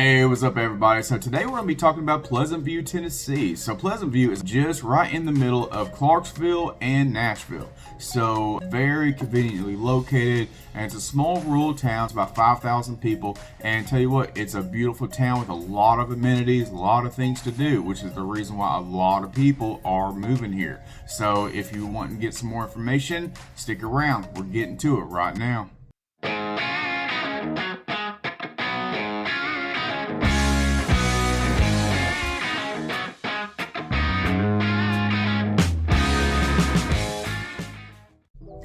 Hey, what's up everybody? So today we're going to be talking about Pleasant View, Tennessee. So Pleasant View is just right in the middle of Clarksville and Nashville. So very conveniently located, and it's a small rural town. It's about 5,000 people, and tell you what, it's a beautiful town with a lot of amenities, a lot of things to do, which is the reason why a lot of people are moving here. So if you want to get some more information, stick around. We're getting to it right now.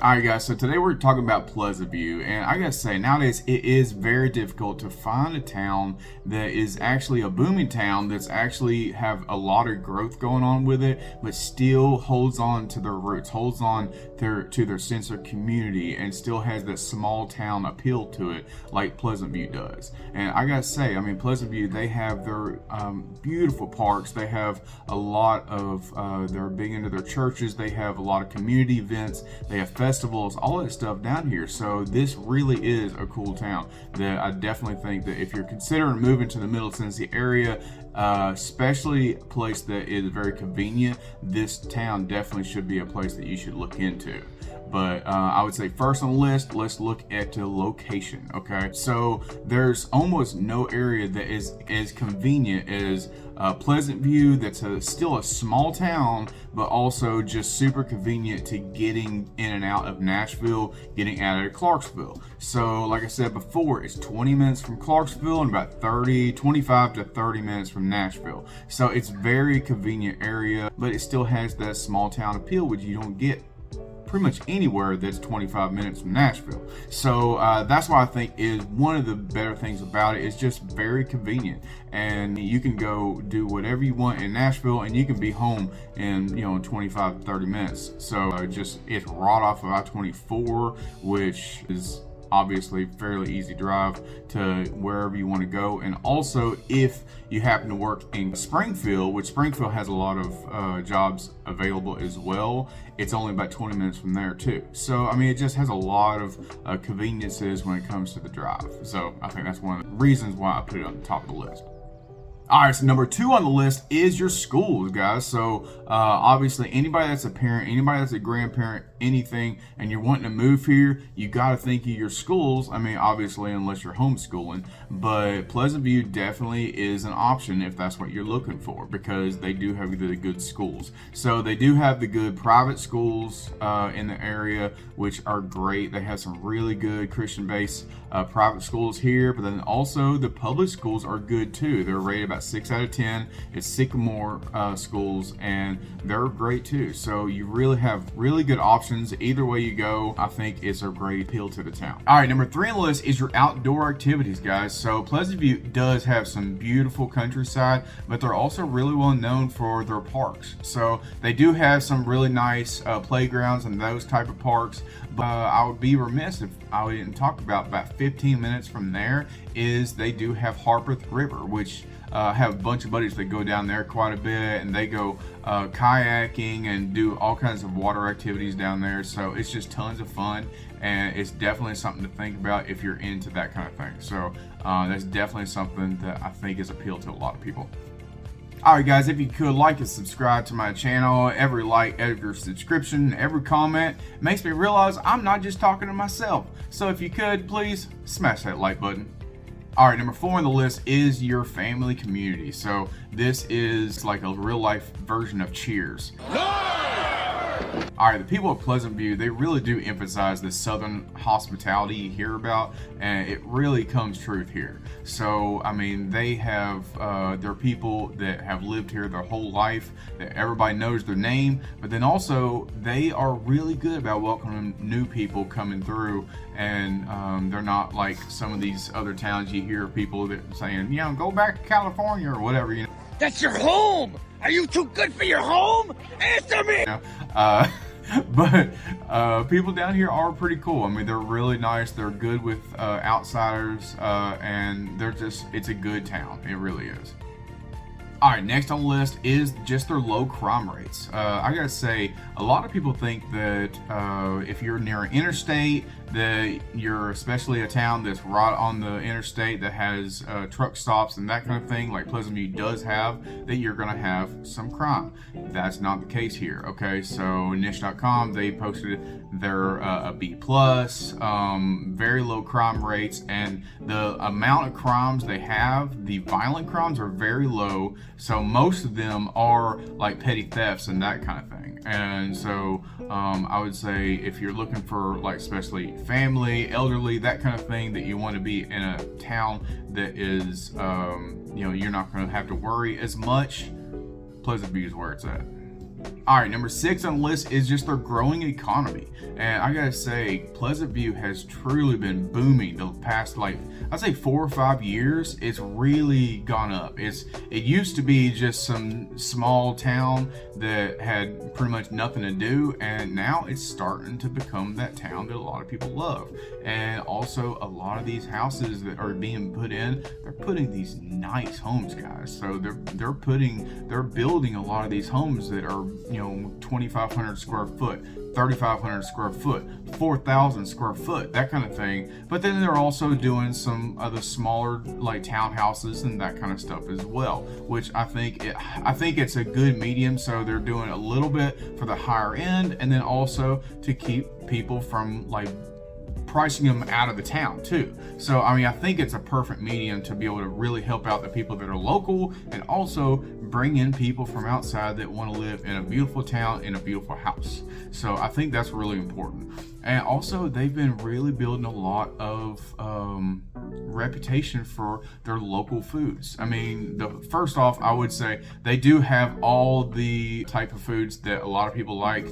Alright guys, so today we're talking about Pleasant View, and I gotta say, nowadays it is very difficult to find a town that is actually a booming town that's actually have a lot of growth going on with it, but still holds on to their roots, holds on to their sense of community, and still has that small town appeal to it like Pleasant View does. And I gotta say, I mean, Pleasant View, they have their beautiful parks, they have a lot of, they're big into their churches, they have a lot of community events, they have festivals, all that stuff down here. So this really is a cool town that I definitely think that if you're considering moving to the Middle Tennessee area, especially a place that is very convenient, this town definitely should be a place that you should look into. But I would say first on the list, let's look at the location, okay? So there's almost no area that is as convenient as Pleasant View, that's still a small town, but also just super convenient to getting in and out of Nashville, getting out of Clarksville. So like I said before, it's 20 minutes from Clarksville and about 25 to 30 minutes from Nashville. So it's very convenient area, but it still has that small town appeal, which you don't get pretty much anywhere that's 25 minutes from Nashville. So that's why I think is one of the better things about it. It's just very convenient, and you can go do whatever you want in Nashville and you can be home in 25 to 30 minutes. So it's right off of I-24, which is obviously fairly easy drive to wherever you want to go. And also, if you happen to work in Springfield, which Springfield has a lot of jobs available as well, it's only about 20 minutes from there too. So I mean, it just has a lot of conveniences when it comes to the drive. So I think that's one of the reasons why I put it on the top of the list. Alright, so number 2 on the list is your schools, guys. So obviously anybody that's a parent, anybody that's a grandparent, anything, and you're wanting to move here, you got to think of your schools. I mean, obviously unless you're homeschooling, but Pleasant View definitely is an option if that's what you're looking for, because they do have the good schools. So they do have the good private schools in the area, which are great. They have some really good Christian-based private schools here, but then also the public schools are good too. They're rated about 6 out of 10. It's Sycamore schools, and they're great too. So you really have really good options. Either way you go, I think it's a great appeal to the town. All right, number 3 on the list is your outdoor activities, guys. So Pleasant View does have some beautiful countryside, but they're also really well known for their parks. So they do have some really nice playgrounds and those type of parks. But I would be remiss if I didn't talk about 15 minutes from there is they do have Harpeth River, which have a bunch of buddies that go down there quite a bit, and they go kayaking and do all kinds of water activities down there. So it's just tons of fun, and it's definitely something to think about if you're into that kind of thing. So that's definitely something that I think is appeal to a lot of people. Alright guys, if you could like and subscribe to my channel. Every like, every subscription, every comment makes me realize I'm not just talking to myself. So if you could, please smash that like button. Alright, number 4 on the list is your family community. So this is like a real life version of Cheers. Alright, the people of Pleasant View, they really do emphasize the southern hospitality you hear about, and it really comes true here. So, I mean, they have their people that have lived here their whole life, that everybody knows their name, but then also they are really good about welcoming new people coming through, and they're not like some of these other towns you hear people that saying, go back to California or whatever, That's your home! Are you too good for your home? Answer me! But people down here are pretty cool. I mean, they're really nice. They're good with outsiders, and it's a good town. It really is. All right, next on the list is just their low crime rates. I gotta say, a lot of people think that if you're near an interstate, that you're especially a town that's right on the interstate that has truck stops and that kind of thing, like Pleasant View does have, that you're going to have some crime. That's not the case here. Okay, so niche.com, they posted their a B plus, very low crime rates, and the amount of crimes they have, the violent crimes are very low. So most of them are like petty thefts and that kind of thing. And so I would say if you're looking for like especially family, elderly, that kind of thing, that you want to be in a town that is you're not going to have to worry as much, Pleasant View is where it's at. All right, number 6 on the list is just their growing economy. And I gotta say, Pleasant View has truly been booming the past, like, I'd say 4 or 5 years. It's really gone up. It used to be just some small town that had pretty much nothing to do, and now it's starting to become that town that a lot of people love. And also, a lot of these houses that are being put in, they're putting these nice homes, guys. So they're building a lot of these homes that are 2,500 square foot, 3,500 square foot, 4,000 square foot, that kind of thing. But then they're also doing some of the smaller like townhouses and that kind of stuff as well, which I think it's a good medium. So they're doing a little bit for the higher end, and then also to keep people from like pricing them out of the town too. So I mean, I think it's a perfect medium to be able to really help out the people that are local, and also bring in people from outside that want to live in a beautiful town in a beautiful house. So I think that's really important. And also, they've been really building a lot of reputation for their local foods. I mean, first off, I would say they do have all the type of foods that a lot of people like,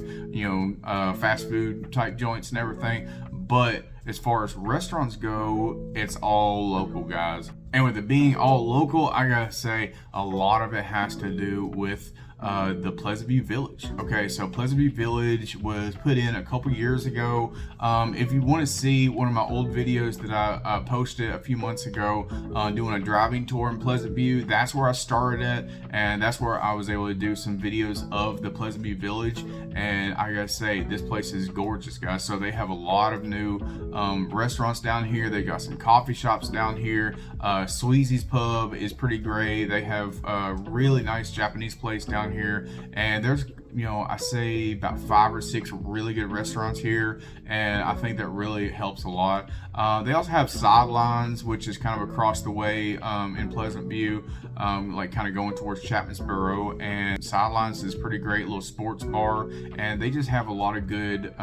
fast food type joints and everything. But as far as restaurants go, it's all local, guys. And with it being all local, I gotta say, a lot of it has to do with the Pleasant View Village. Okay, so Pleasant View Village was put in a couple years ago. If you want to see one of my old videos that I posted a few months ago, doing a driving tour in Pleasant View, that's where I started at, and that's where I was able to do some videos of the Pleasant View Village. And I gotta say, this place is gorgeous, guys. So they have a lot of new restaurants down here. They got some coffee shops down here. Sweezy's Pub is pretty great. They have a really nice Japanese place down here, and there's I say about 5 or 6 really good restaurants here, and I think that really helps a lot. They also have Sidelines, which is kind of across the way in Pleasant View, like kind of going towards Chapmansboro, and Sidelines is pretty great, little sports bar, and they just have a lot of good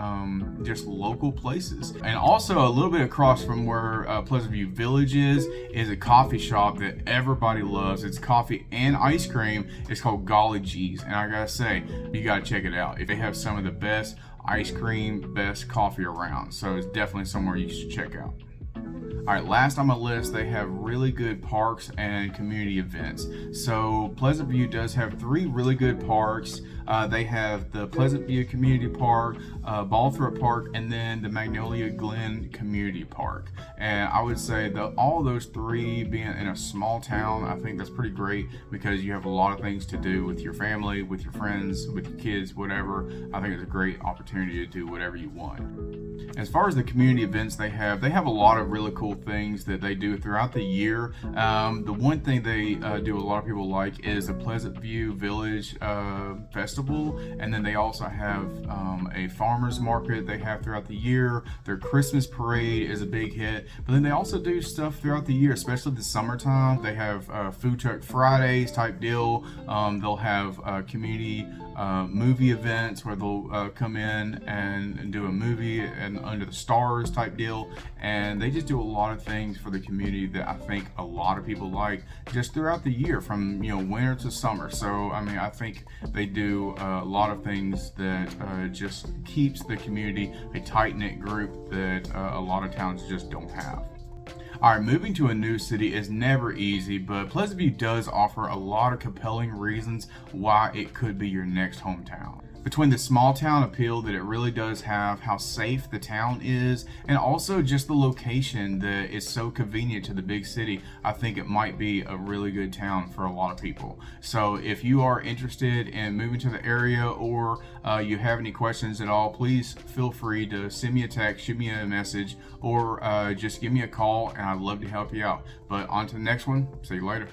just local places. And also a little bit across from where Pleasant View Village is a coffee shop that everybody loves. It's coffee and ice cream. It's called Golly G's, and I gotta say, you gotta check it out. If they have some of the best ice cream, best coffee around, so it's definitely somewhere you should check out. All right, last on my list, they have really good parks and community events. So Pleasant View does have 3 really good parks. They have the Pleasant View Community Park, Balthorpe Park, and then the Magnolia Glen Community Park. And I would say that all those 3 being in a small town, I think that's pretty great, because you have a lot of things to do with your family, with your friends, with your kids, whatever. I think it's a great opportunity to do whatever you want. As far as the community events they have a a lot of really cool things that they do throughout the year. The one thing they do a lot of people like is the Pleasant View Village Festival, and then they also have a farmers market they have throughout the year. Their Christmas parade is a big hit, but then they also do stuff throughout the year, especially the summertime. They have food truck Fridays type deal. They'll have community movie events where they'll come in and do a movie and under the stars type deal, and they just do a lot of things for the community that I think a lot of people like just throughout the year, from winter to summer. So I mean, I think they do a lot of things that just keeps the community a tight-knit group that a lot of towns just don't have. All right, moving to a new city is never easy, but Pleasant View does offer a lot of compelling reasons why it could be your next hometown. Between the small town appeal that it really does have, how safe the town is, and also just the location that is so convenient to the big city, I think it might be a really good town for a lot of people. So if you are interested in moving to the area, or you have any questions at all, please feel free to send me a text, shoot me a message, or just give me a call, and I'd love to help you out. But on to the next one. See you later.